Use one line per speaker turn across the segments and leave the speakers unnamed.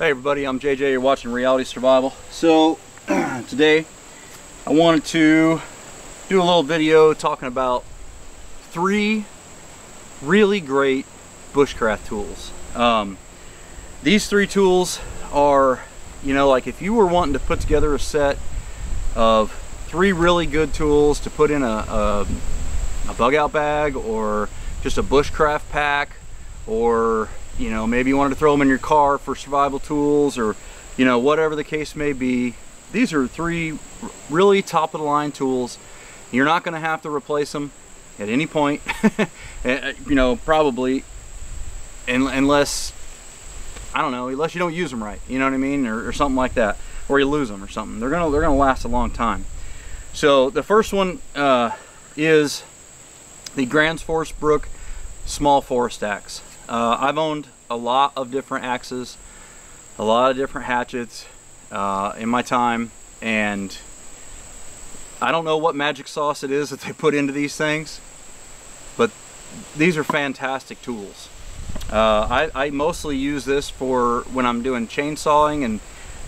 Hey everybody, I'm JJ, you're watching Reality Survival. So today I wanted to do a little video talking about 3 really great bushcraft tools. These 3 tools are, you know, like if you were wanting to put together a set of 3 really good tools to put in a bug out bag, or just a bushcraft pack, or you know, maybe you wanted to throw them in your car for survival tools, or you know, whatever the case may be. These are 3 really top of the line tools. You're not going to have to replace them at any point, you know, probably, unless, I don't know, unless you don't use them right, you know what I mean, or something like that, or you lose them or something. They're gonna last a long time. So the first one is the Grans Forest Brook small forest axe. I've owned a lot of different axes, a lot of different hatchets in my time, and I don't know what magic sauce it is that they put into these things, but these are fantastic tools. I mostly use this for when I'm doing chainsawing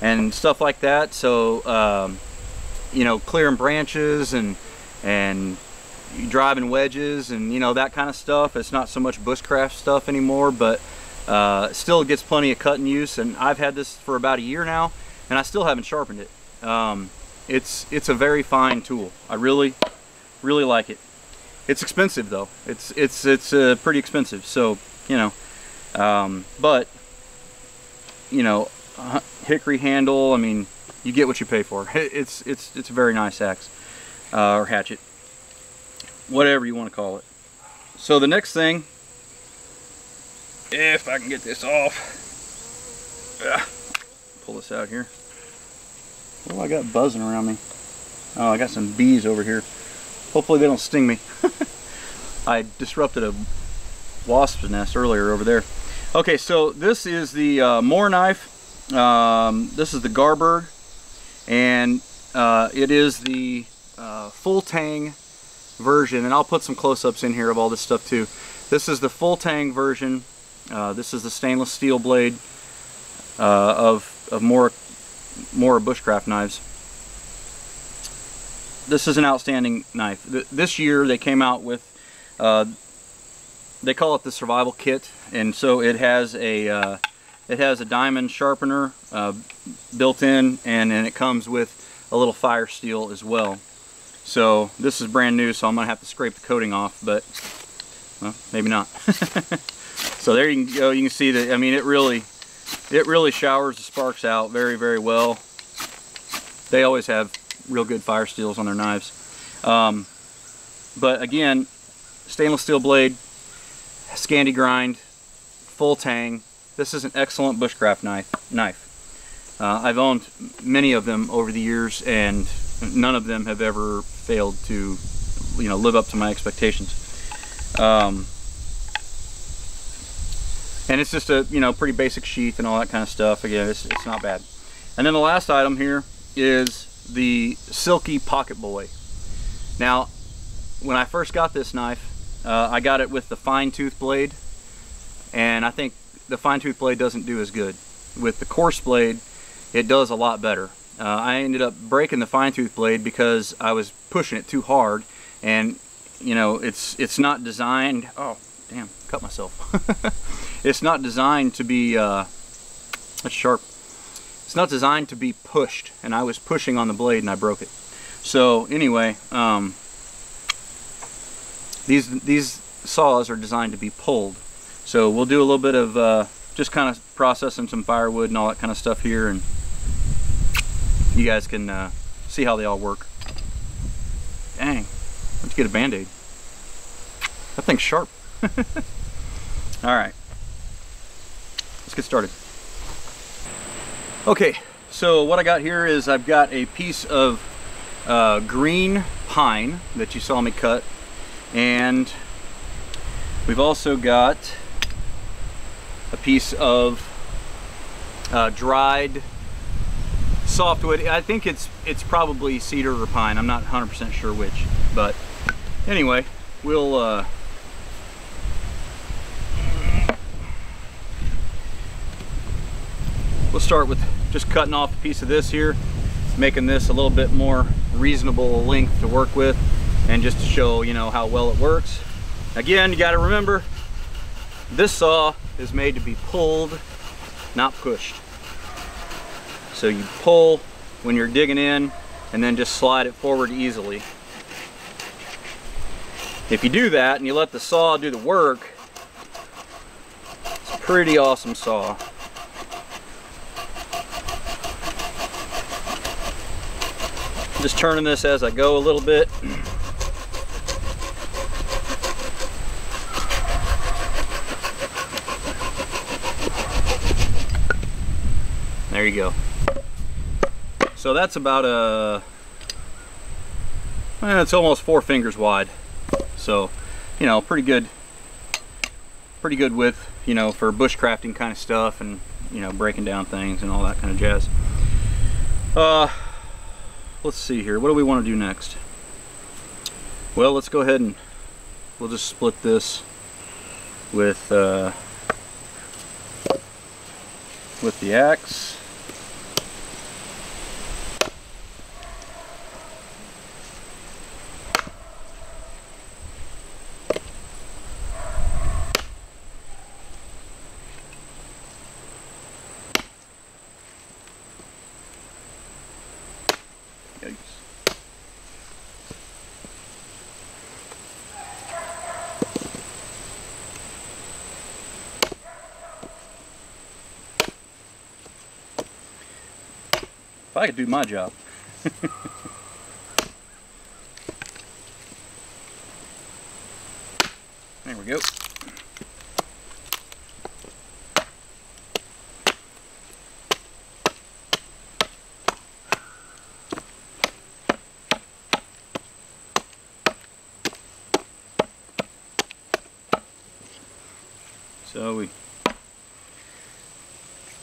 and stuff like that, so you know, clearing branches and driving wedges and you know, that kind of stuff. It's not so much bushcraft stuff anymore, but still gets plenty of cutting use, and I've had this for about a year now and I still haven't sharpened it. It's a very fine tool. I really like it. It's expensive though. It's pretty expensive, so you know, but you know, hickory handle, I mean, you get what you pay for. It's a very nice axe or hatchet, whatever you want to call it. So the next thing, if I can get this off, pull this out here. Oh, I got buzzing around me. Oh, I got some bees over here. Hopefully they don't sting me. I disrupted a wasp's nest earlier over there. Okay, so this is the Moore knife. This is the Garberg, and it is the full tang version, and I'll put some close-ups in here of all this stuff too. This is the full tang version. This is the stainless steel blade of Moore bushcraft knives. This is an outstanding knife. This year they came out with, they call it the survival kit, and so it has a diamond sharpener built in, and it comes with a little fire steel as well. So this is brand new, so I'm gonna have to scrape the coating off, but well, maybe not. So there you can go. You can see that, I mean, it really showers the sparks out very well. They always have real good fire steels on their knives. But again, stainless steel blade, Scandi grind, full tang. This is an excellent bushcraft knife. I've owned many of them over the years, and none of them have ever failed to, you know, live up to my expectations. And it's just a, you know, pretty basic sheath and all that kind of stuff. Again, it's not bad. And then the last item here is the Silky Pocket Boy. Now, when I first got this knife, I got it with the fine tooth blade, and I think the fine tooth blade doesn't do as good. With the coarse blade, it does a lot better. I ended up breaking the fine tooth blade because I was pushing it too hard, and you know, it's not designed, oh damn, cut myself. It's not designed to be that's sharp. It's not designed to be pushed, and I was pushing on the blade and I broke it. So anyway, these saws are designed to be pulled. So we'll do a little bit of just kind of processing some firewood and all that kind of stuff here, and you guys can see how they all work. Dang, let's get a band-aid. That thing's sharp. Alright, let's get started. Okay, so what I got here is I've got a piece of green pine that you saw me cut, and we've also got a piece of dried softwood. I think it's probably cedar or pine. I'm not 100% sure which, but anyway, we'll we'll start with just cutting off a piece of this here, making this a little bit more reasonable length to work with, and just to show, you know, how well it works. Again, you got to remember, this saw is made to be pulled, not pushed. So you pull when you're digging in, and then just slide it forward easily. If you do that and you let the saw do the work, it's a pretty awesome saw. Just turning this as I go a little bit. There you go. So that's about it's almost 4 fingers wide. So, you know, pretty good width, you know, for bushcrafting kind of stuff, and, you know, breaking down things and all that kind of jazz. Let's see here. What do we want to do next? Well, let's go ahead and we'll just split this with the axe. If I could do my job. There we go. So we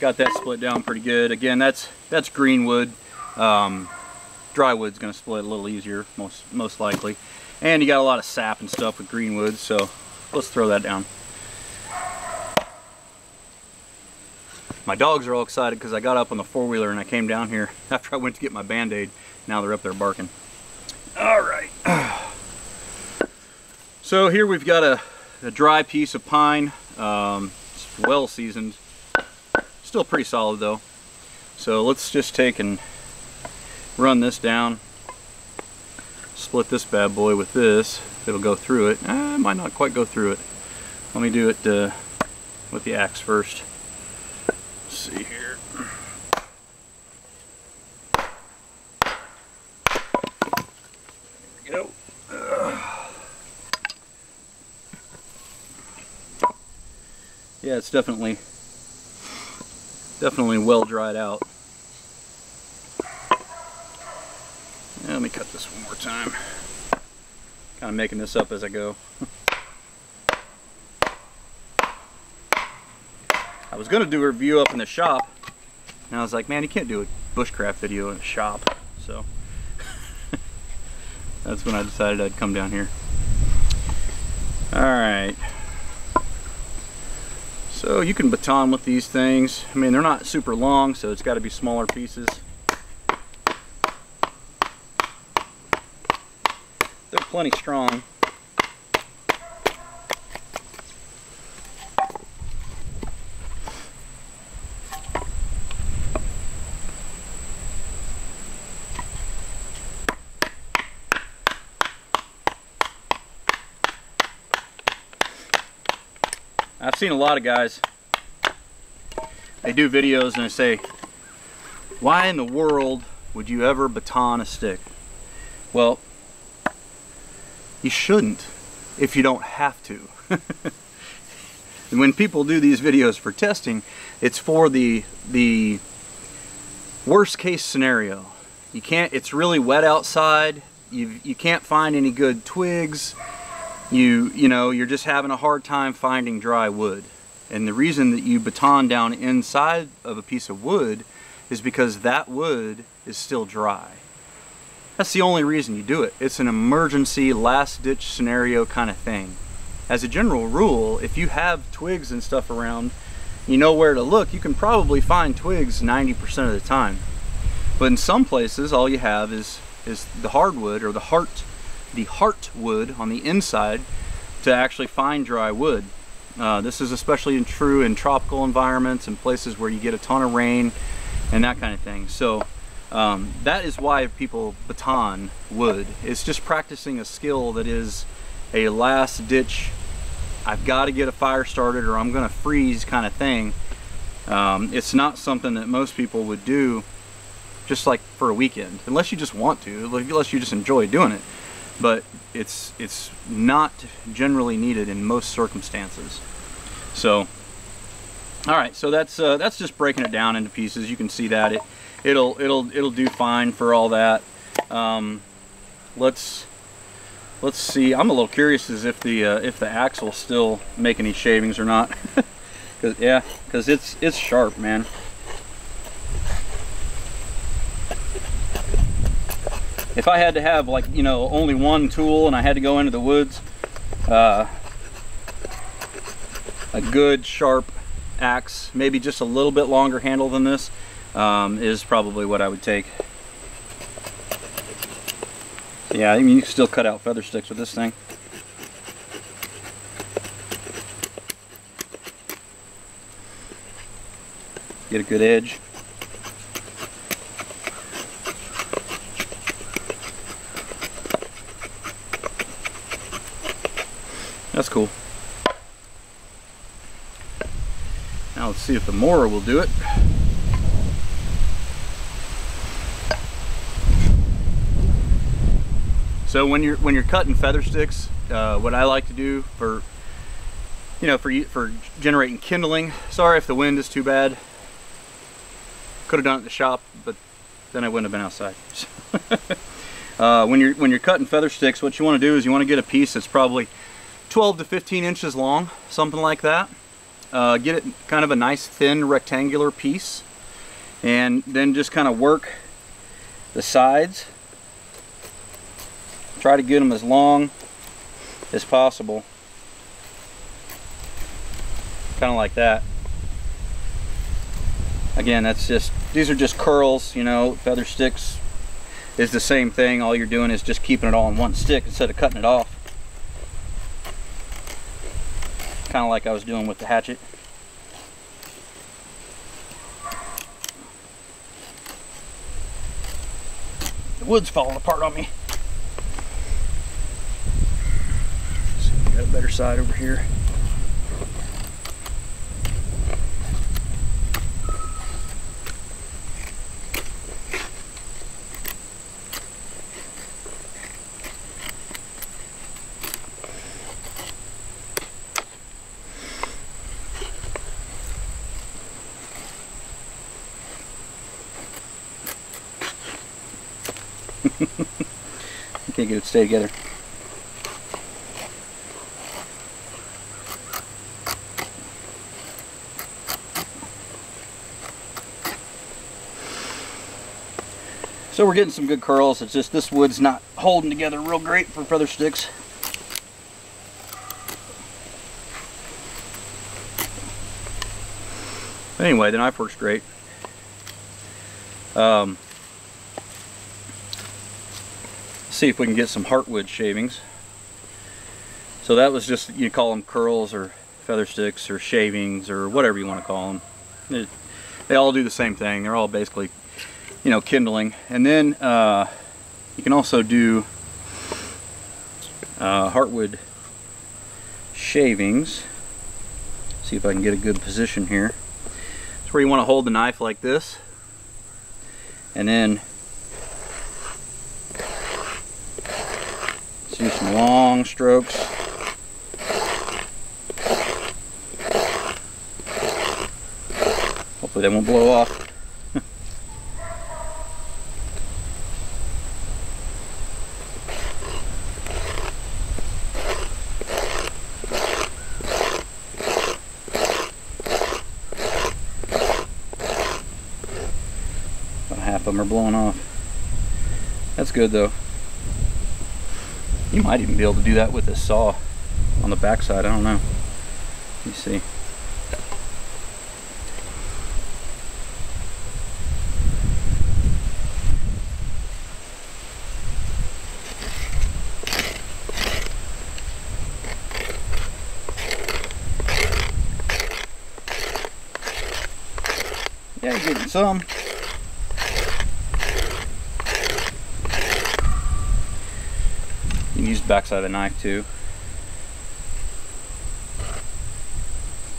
got that split down pretty good. Again, that's green wood. Dry wood's going to split a little easier, most likely. And you got a lot of sap and stuff with green wood, so let's throw that down. My dogs are all excited because I got up on the four-wheeler and I came down here after I went to get my Band-Aid. Now they're up there barking. All right. So here we've got a dry piece of pine. It's well seasoned. Still pretty solid though. So let's just take and run this down. Split this bad boy with this. It'll go through it. It might not quite go through it. Let me do it with the axe first. Let's see here. There we go. Yeah, it's definitely well dried out. Yeah, let me cut this one more time. Kind of making this up as I go. I was going to do a review up in the shop, and I was like, man, you can't do a bushcraft video in a shop. So that's when I decided I'd come down here. Alright. So you can baton with these things. I mean, they're not super long, so it's got to be smaller pieces. They're plenty strong. I've seen a lot of guys, they do videos and they say, why in the world would you ever baton a stick? Well, you shouldn't if you don't have to. When people do these videos for testing, it's for the worst case scenario. You can't, it's really wet outside, you can't find any good twigs. You know, you're just having a hard time finding dry wood. And the reason that you baton down inside of a piece of wood is because that wood is still dry. That's the only reason you do it. It's an emergency, last-ditch scenario kind of thing. As a general rule, if you have twigs and stuff around, you know where to look, you can probably find twigs 90% of the time. But in some places, all you have is the hardwood, or the heartwood on the inside to actually find dry wood. This is especially true in tropical environments and places where you get a ton of rain and that kind of thing. So that is why people baton wood. It's just practicing a skill that is a last ditch, I've got to get a fire started or I'm gonna freeze kind of thing. It's not something that most people would do just like for a weekend, unless you just want to, unless you just enjoy doing it. But it's not generally needed in most circumstances. So, all right, so that's just breaking it down into pieces. You can see that it'll do fine for all that. Let's see. I'm a little curious as if the axe will still make any shavings or not. Because it's sharp, man. If I had to have, like, you know, only one tool and I had to go into the woods, a good sharp axe, maybe just a little bit longer handle than this, is probably what I would take. Yeah, I mean, you can still cut out feather sticks with this thing. Get a good edge. That's cool. Now let's see if the mower will do it. So when you're cutting feather sticks, what I like to do for generating kindling. Sorry if the wind is too bad. Could have done it at the shop, but then I wouldn't have been outside. When you're cutting feather sticks, what you want to do is you want to get a piece that's probably 12 to 15 inches long, something like that. Get it kind of a nice thin rectangular piece, and then just kind of work the sides. Try to get them as long as possible, kind of like that. Again, these are just curls, you know. Feather sticks is the same thing. All you're doing is just keeping it all in one stick instead of cutting it off. Kind of like I was doing with the hatchet. The wood's falling apart on me. Let's see, we got a better side over here. I can't get it to stay together. So we're getting some good curls. It's just this wood's not holding together real great for feather sticks. Anyway, the knife works great. See if we can get some heartwood shavings. So that was just, you call them curls or feather sticks or shavings or whatever you want to call them. They all do the same thing. They're all basically, you know, kindling. And then you can also do heartwood shavings. See if I can get a good position here. It's where you want to hold the knife like this, and then do some long strokes. Hopefully they won't blow off. About half of them are blowing off. That's good though. You might even be able to do that with a saw on the backside. I don't know. Let me see. getting some. You can use the backside of the knife too.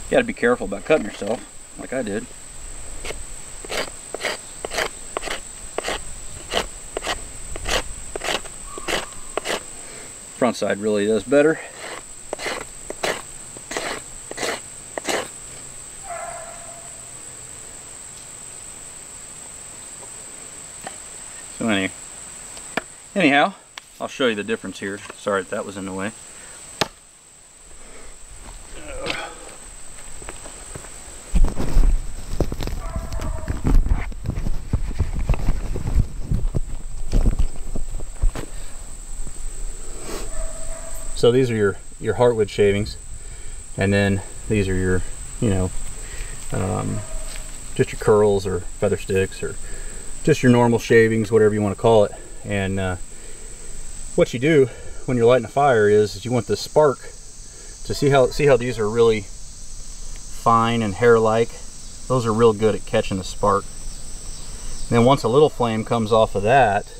You gotta be careful about cutting yourself, like I did. Front side really does better. So anyhow, I'll show you the difference here. Sorry that was in the way. So these are your heartwood shavings, and then these are your, you know, just your curls or feather sticks or just your normal shavings, whatever you want to call it. And what you do when you're lighting a fire is you want the spark to see how these are really fine and hair-like. Those are real good at catching the spark. And then once a little flame comes off of that,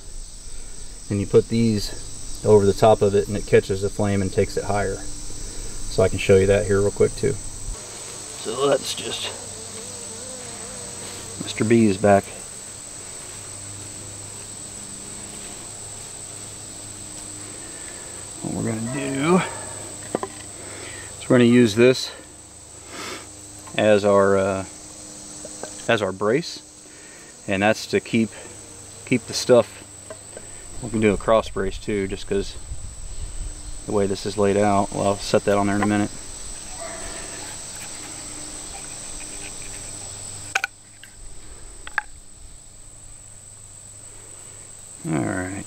then you put these over the top of it and it catches the flame and takes it higher. So I can show you that here real quick too. So that's just Mr. B is back. What we're going to do is we're going to use this as our brace, and that's to keep the stuff. We can do a cross brace too, just because the way this is laid out. Well, I'll set that on there in a minute. Alright.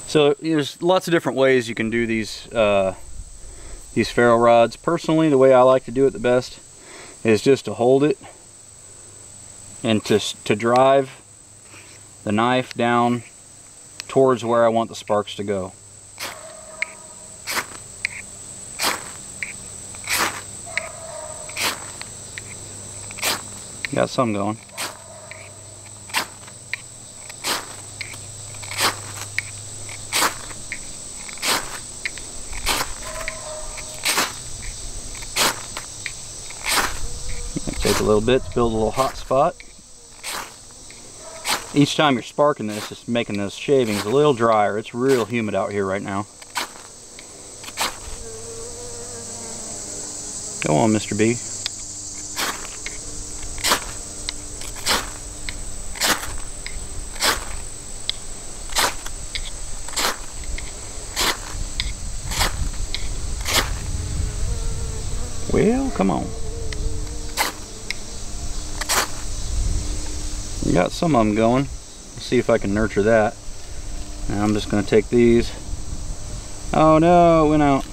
So there's lots of different ways you can do these ferro rods. Personally, the way I like to do it the best is just to hold it and to drive the knife down towards where I want the sparks to go. Got some going. Take a little bit to build a little hot spot. Each time you're sparking this, it's making those shavings a little drier. It's real humid out here right now. Go on, Mr. B. Well, come on. You got some of them going. Let's see if I can nurture that. Now I'm just going to take these. Oh no, it went out.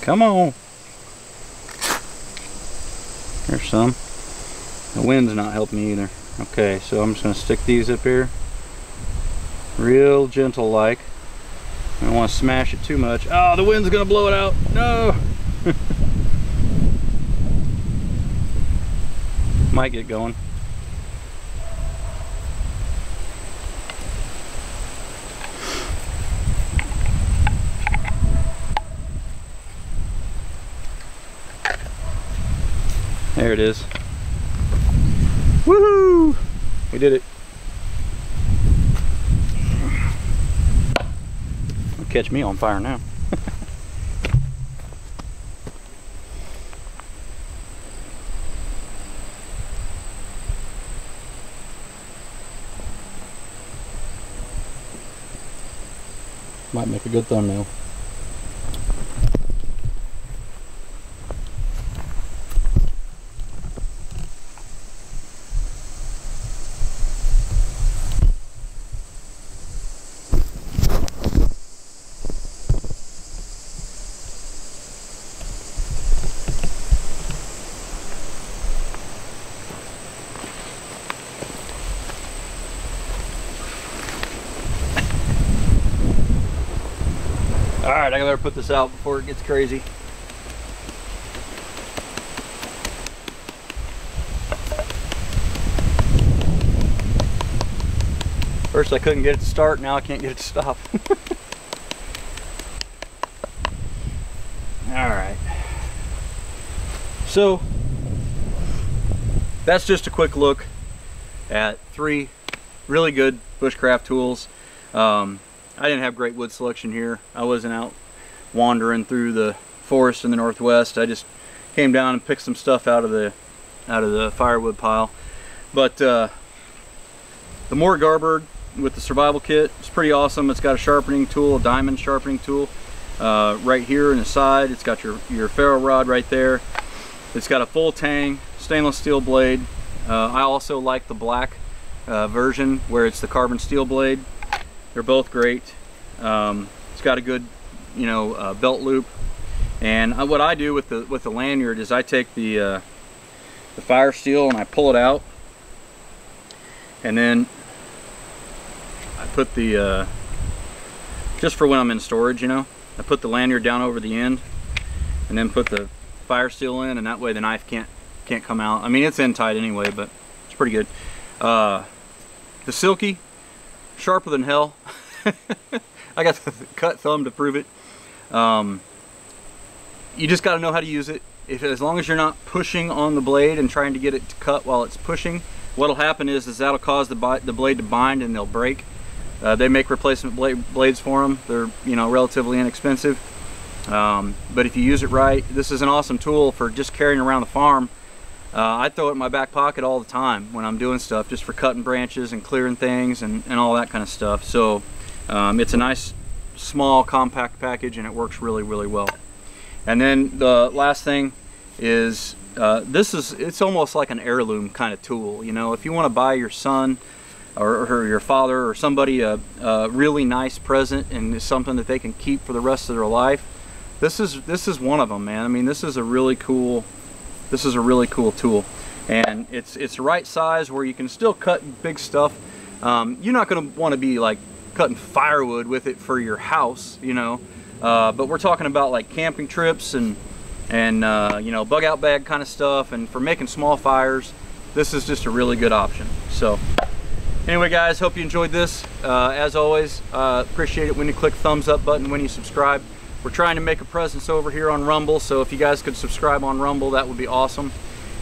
Come on. There's some. The wind's not helping me either. Okay, so I'm just going to stick these up here. Real gentle like. I don't want to smash it too much. Oh, the wind's going to blow it out. No! Might get going. There it is. Woohoo! We did it. Catch me on fire now. Might make a good thumbnail. Alright, I better put this out before it gets crazy. First I couldn't get it to start, now I can't get it to stop. Alright. So, that's just a quick look at 3 really good bushcraft tools. I didn't have great wood selection here. I wasn't out wandering through the forest in the Northwest. I just came down and picked some stuff out of the firewood pile. But the Mort Garbird with the survival kit is pretty awesome. It's got a sharpening tool, a diamond sharpening tool right here in the side. It's got your ferro rod right there. It's got a full tang stainless steel blade. I also like the black version where it's the carbon steel blade. They're both great. It's got a good, belt loop. And what I do with the lanyard is I take the fire steel and I pull it out, and then I put the just for when I'm in storage, I put the lanyard down over the end, and then put the fire steel in, and that way the knife can't come out. I mean, it's in tight anyway, but it's pretty good. The Silky, sharper than hell. I got the cut thumb to prove it. You just got to know how to use it. As long as you're not pushing on the blade and trying to get it to cut while it's pushing, what'll happen is that'll cause the blade to bind and they'll break. They make replacement blades for them. They're relatively inexpensive. But if you use it right, this is an awesome tool for just carrying around the farm. I throw it in my back pocket all the time when I'm doing stuff, just for cutting branches and clearing things and all that kind of stuff. So it's a nice, small, compact package, and it works really, really well. And then the last thing is, it's almost like an heirloom kind of tool. If you want to buy your son or your father or somebody a really nice present, and it's something that they can keep for the rest of their life, this is one of them, man. I mean, this is a really cool tool, and it's the right size where you can still cut big stuff. You're not going to want to be like cutting firewood with it for your house, but we're talking about like camping trips and bug out bag kind of stuff, and for making small fires, this is just a really good option. So anyway, guys, hope you enjoyed this. As always, appreciate it when you click thumbs up button when you subscribe. We're trying to make a presence over here on Rumble, so if you guys could subscribe on Rumble, that would be awesome.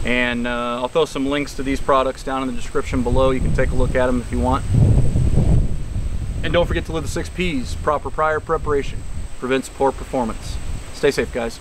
And I'll throw some links to these products down in the description below. You can take a look at them if you want. And don't forget to live the 6 P's. Proper prior preparation prevents poor performance. Stay safe, guys.